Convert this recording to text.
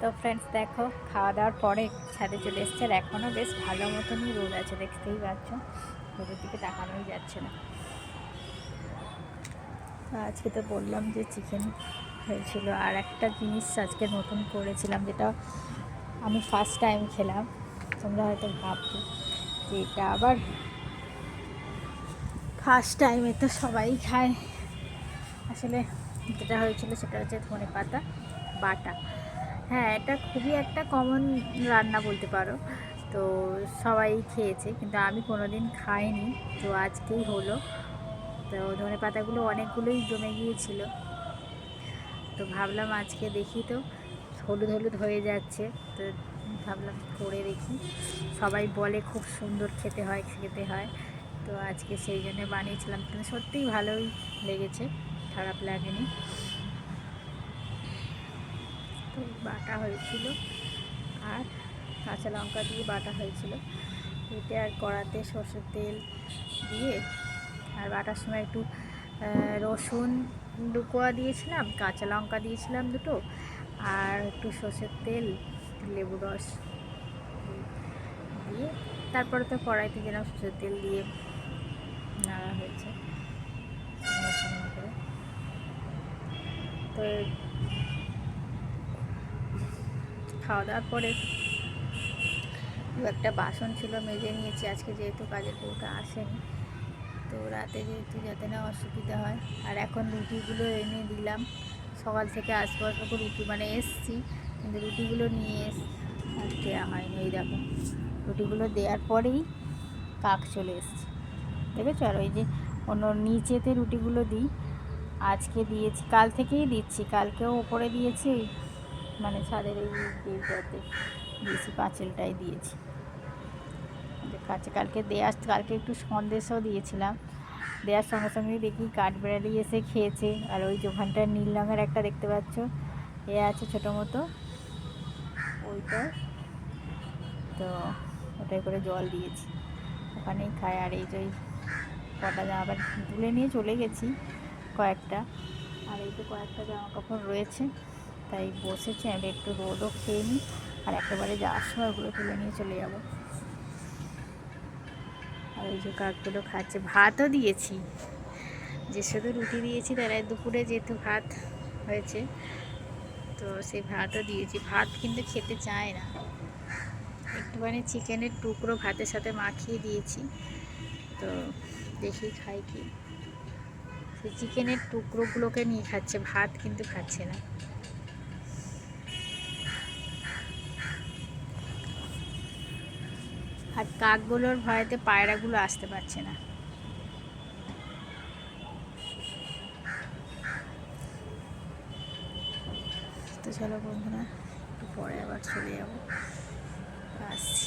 তো ফ্রেন্ডস দেখো, খাওয়া দাওয়ার পরে ছাদে চলে এসছে আর এখনও বেশ ভালো মতনই রোদ আছে, দেখতেই পাচ্ছ। রোদের দিকে তাকানোই যাচ্ছে না। আজকে তো বললাম যে চিকেন হয়েছিল, আর একটা জিনিস আজকে নতুন করেছিলাম, যেটা আমি ফার্স্ট টাইম খেলাম। তোমরা হয়তো ভাববে যে এটা আবার ফার্স্ট টাইমে তো সবাই খায়। আসলে যেটা হয়েছিল সেটা হচ্ছে ধনেপাতা বাটা। হ্যাঁ, এটা খুবই একটা কমন রান্না বলতে পারো। তো সবাই খেয়েছে, কিন্তু আমি কোনো দিন খাইনি। তো আজকেই হলো। তো ধনেপাতাগুলো অনেকগুলোই জমে গিয়েছিল। তো ভাবলাম আজকে দেখি, তো হলুদ হলুদ হয়ে যাচ্ছে। তো ভাবলাম করে দেখি। সবাই বলে খুব সুন্দর খেতে হয়। তো আজকে সেই জন্য বানিয়েছিলাম, কিন্তু সত্যিই ভালোই লেগেছে, খারাপ লাগেনি। তো বাটা হয়েছিল, আর কাঁচা লঙ্কা দিয়ে বাটা হয়েছিল। এটা আর কড়াতে সর্ষের তেল দিয়ে, আর বাটার সময় একটু রসুন 2 কোয়া দিয়েছিলাম, কাঁচা লঙ্কা দিয়েছিলাম 2টো, আর একটু সর্ষের তেল, লেবু রস দিয়ে তারপরে তো কড়াইতে যেন সর্ষের তেল দিয়ে নাড়া হয়েছে করে। তো খাওয়া দাওয়ার পরে একটা বাসন ছিল, মেজে নিয়েছি। আজকে যেহেতু কাজের বউটা আসেনি, তো রাতে যেহেতু যাতে না অসুবিধা হয়। আর এখন রুটিগুলো এনে দিলাম। সকাল থেকে আসবো করে রুটি মানে এসছি, কিন্তু রুটিগুলো নিয়ে আর দেওয়া হয়নি। ওই দেখো, রুটিগুলো দেওয়ার পরেই কাক চলে এসছে, দেখেছো? আর ওই যে অন্য নিচেতে রুটিগুলো দিই, আজকে দিয়েছি, কাল থেকেই দিচ্ছি। কালকেও ওপরে দিয়েছি, মানে ছাদের এই গেটটাতে দিয়েছি, পাঁচিলটাই দিয়েছি। কালকে কালকে একটু সন্দেশও দিয়েছিলাম। দেওয়ার সঙ্গে সঙ্গেই দেখি কাঠবিড়ালি এসে খেয়েছে। আর ওই যে ওখানটায় নীল রঙের একটা দেখতে পাচ্ছ আছে ছোটো মতো, ওইটা। তো ওটাই করে জল দিয়েছি, ওখানেই খায়। আর এই যে কটা জামা প্যান্ট তুলে নিয়ে চলে গেছি কয়েকটা, আর এই তো কয়েকটা জামা কাপড় রয়েছে, তাই বসেছি। আমি একটু রোদও খেয়ে নিই, আর একেবারে যাওয়ার সময় ওগুলো তুলে নিয়ে চলে যাবো। আর ওই যে কাকগুলো খাচ্ছে। ভাতও দিয়েছি, যে শুধু রুটি দিয়েছি তারা দুপুরে যেহেতু ভাত হয়েছে, তো সেই ভাতও দিয়েছি। ভাত কিন্তু খেতে চায় না। একটুখানি চিকেনের টুকরো ভাতের সাথে মাখিয়ে দিয়েছি, তো দেখি খাই কি। সেই চিকেনের টুকরোগুলোকে নিয়ে খাচ্ছে, ভাত কিন্তু খাচ্ছে না। আর কাকগুলোর ভয়েতে পায়রাগুলো আসতে পারছে না। তো চলো বন্ধুরা, একটু পরে আবার চলে যাবো, আসছি।